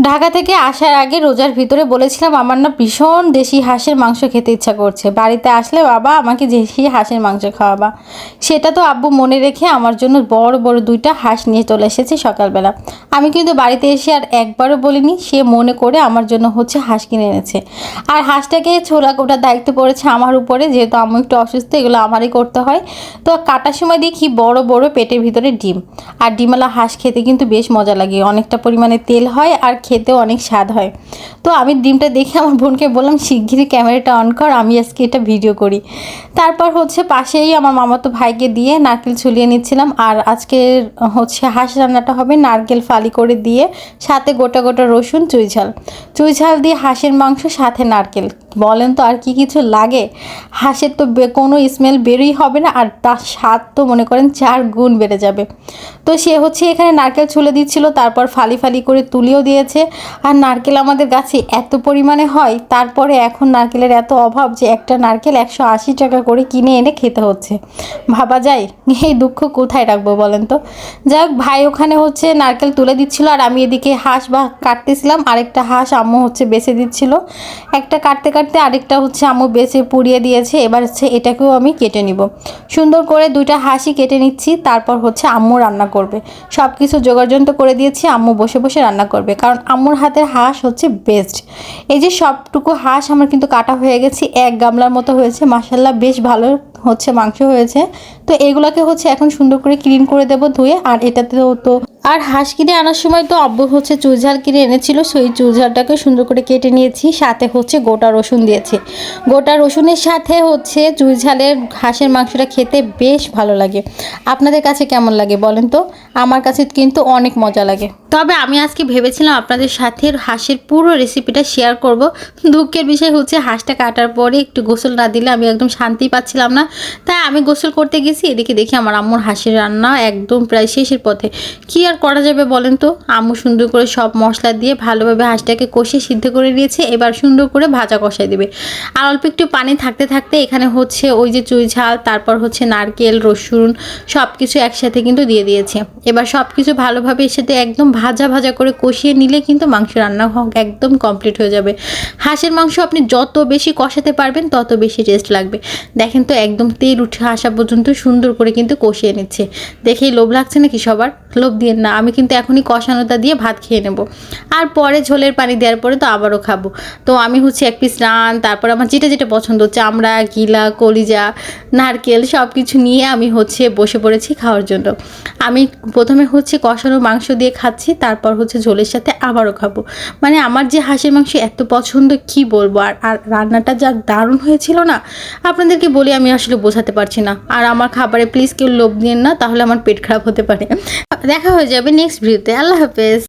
ঢাকা থেকে আসার আগে রোজার ভিতরে বলেছিলাম আমার না ভীষণ দেশি হাঁসের মাংস খেতে ইচ্ছা করছে। বাড়িতে আসলে বাবা আমাকে দেশি হাঁসের মাংস খাওয়াবা। সেটা তো আব্বু মনে রেখে আমার জন্য বড় বড় 2টা হাঁস নিয়ে চলে এসেছে সকালবেলা। আমি কিন্তু বাড়িতে এসে আর একবারও বলিনি, সে মনে করে আমার জন্য হাঁস কিনে এনেছে। আর হাঁসটাকে ছোলা কোটার দায়িত্ব পড়েছে আমার উপরে, যেহেতু আমি একটু অসুস্থ, এগুলো আমারই করতে হয়। তো কাটার সময় দেখি বড় বড় পেটের ভিতরে ডিম। আর ডিমওয়ালা হাঁস খেতে কিন্তু বেশ মজা লাগে, অনেকটা পরিমাণে তেল হয় আর খেতেও অনেক স্বাদ হয়। তো আমি ডিমটা দেখে আমার বোনকে বললাম শিগগিরই ক্যামেরাটা অন কর, আমি আজকে এটা ভিডিও করি। তারপর পাশেই আমার মামাতো ভাইকে দিয়ে নারকেল ছুলিয়ে নিচ্ছিলাম। আর আজকে হাঁস রান্নাটা হবে নারকেল ফালি করে দিয়ে, সাথে গোটা গোটা রসুন, চুই ঝাল দিয়ে হাঁসের মাংস, সাথে নারকেল। বলেন তো আর কি কিছু লাগে? হাঁসের তো কোনো স্মেল বেরোই হবে না, আর তার স্বাদ তো মনে করেন 4 গুণ বেড়ে যাবে। তো সে এখানে নারকেল ছুলে দিচ্ছিল, তারপর ফালি ফালি করে তুলিও দিয়েছে। আর নারকেল আমাদের গাছে এত পরিমাণে হয়, তারপরে এখন নারকেলের এত অভাব যে একটা নারকেল 180 টাকা করে কিনে এনে খেতে হচ্ছে। ভাবা যায় এই দুঃখ কোথায় রাখবো বলেন তো। যাই হোক, ভাই ওখানে নারকেল তুলে দিচ্ছিল, আর আমি এদিকে হাঁস কাটতেছিলাম। আরেকটা হাঁস আম্মু বেছে দিচ্ছিল। একটা কাটতে কাটতে আরেকটা আম্মু বেছে পুড়িয়ে দিয়েছে। এবার এটাকেও আমি কেটে নিব। সুন্দর করে 2টা হাঁসই কেটে নিচ্ছি। তারপর আম্মু রান্না করবে। সব কিছু জোগাড়যন্ত্র করে দিয়েছি, আম্মু বসে বসে রান্না করবে, কারণ আম্মুর হাতের হাঁস বেস্ট। এই যে সবটুকু হাঁস আমার কিন্তু কাটা হয়ে গেছে, 1 গামলার মতো হয়েছে, মাশাআল্লাহ বেশ ভালো মাংস হয়েছে। তো এগুলাকে এখন সুন্দর করে ক্লিন করে দেব ধুয়ে। আর এটাতেও তো আর হাঁস কিনে আনার সময় তো আব্বু চুইঝাল কিনে এনেছিল, সেই চুইঝালটাকে সুন্দর করে কেটে নিয়েছি, সাথে গোটা রসুন দিয়েছি। গোটা রসুনের সাথে চুইঝালের হাঁসের মাংসটা খেতে বেশ ভালো লাগে। আপনাদের কাছে কেমন লাগে বলেন তো? আমার কাছে কিন্তু অনেক মজা লাগে। তবে আমি আজকে ভেবেছিলাম আপনাদের সাথে হাঁসের পুরো রেসিপিটা শেয়ার করব। দুঃখের বিষয় হাঁসটা কাটার পরে একটু গোসল না দিলে আমি একদম শান্তি পাচ্ছিলাম না। তাই আমি গোসল করতে গেছি, এদিকে দেখি আমার আম্মুর হাঁসের রান্না একদম প্রায় শেষের পথে। কি আর করা যাবে বলেন তো? আম্মু সুন্দর করে সব মশলা দিয়ে ভালোভাবে হাঁসটাকে কষিয়ে সিদ্ধ করে নিয়েছে। এবার সুন্দর করে ভাজা কষাই দেবে। আর অল্প একটু পানি থাকতে থাকতে এখানে ওই যে চুই ঝাল, তারপর নারকেল, রসুন সব কিছু একসাথে কিন্তু দিয়ে দিয়েছে। এবার সব কিছু ভালোভাবে এর সাথে একদম ভাজা ভাজা করে কষিয়ে নিলে কিন্তু মাংস রান্না একদম কমপ্লিট হয়ে যাবে। হাঁসের মাংস আপনি যত বেশি কষাতে পারবেন তত বেশি টেস্ট লাগবে। দেখেন তো একদম তেল উঠে আসা পর্যন্ত সুন্দর করে কিন্তু কষিয়ে নিচ্ছে। দেখেই লোভ লাগছে নাকি সবার? লোভ দিয়ে না, আমি কিন্তু এখনই কষানোটা দিয়ে ভাত খেয়ে নেব। আর পরে ঝোলের পানি দেওয়ার পরে তো আবারও খাবো। তো আমি 1 পিস রান, তারপর আমার যেটা যেটা পছন্দ, চামড়া, গিলা, কলিজা, নারকেল সব কিছু নিয়ে আমি বসে পড়েছি খাওয়ার জন্য। আমি প্রথমে কষানো মাংস দিয়ে খাচ্ছি, তারপর ঝোলের সাথে আবারও খাবো। মানে আমার যে হাঁসের মাংস এত পছন্দ কি বলবো। আর রান্নাটা যা দারুণ হয়েছিল না, আপনাদেরকে বলি আমি আসলে বোঝাতে পারছি না। আর আমার খাবারে প্লিজ কেউ লোভ দিয়েন না, তাহলে আমার পেট খারাপ হতে পারে। দেখা হয়ে যাবে নেক্সট ভিডিওতে। আল্লাহ হাফেজ।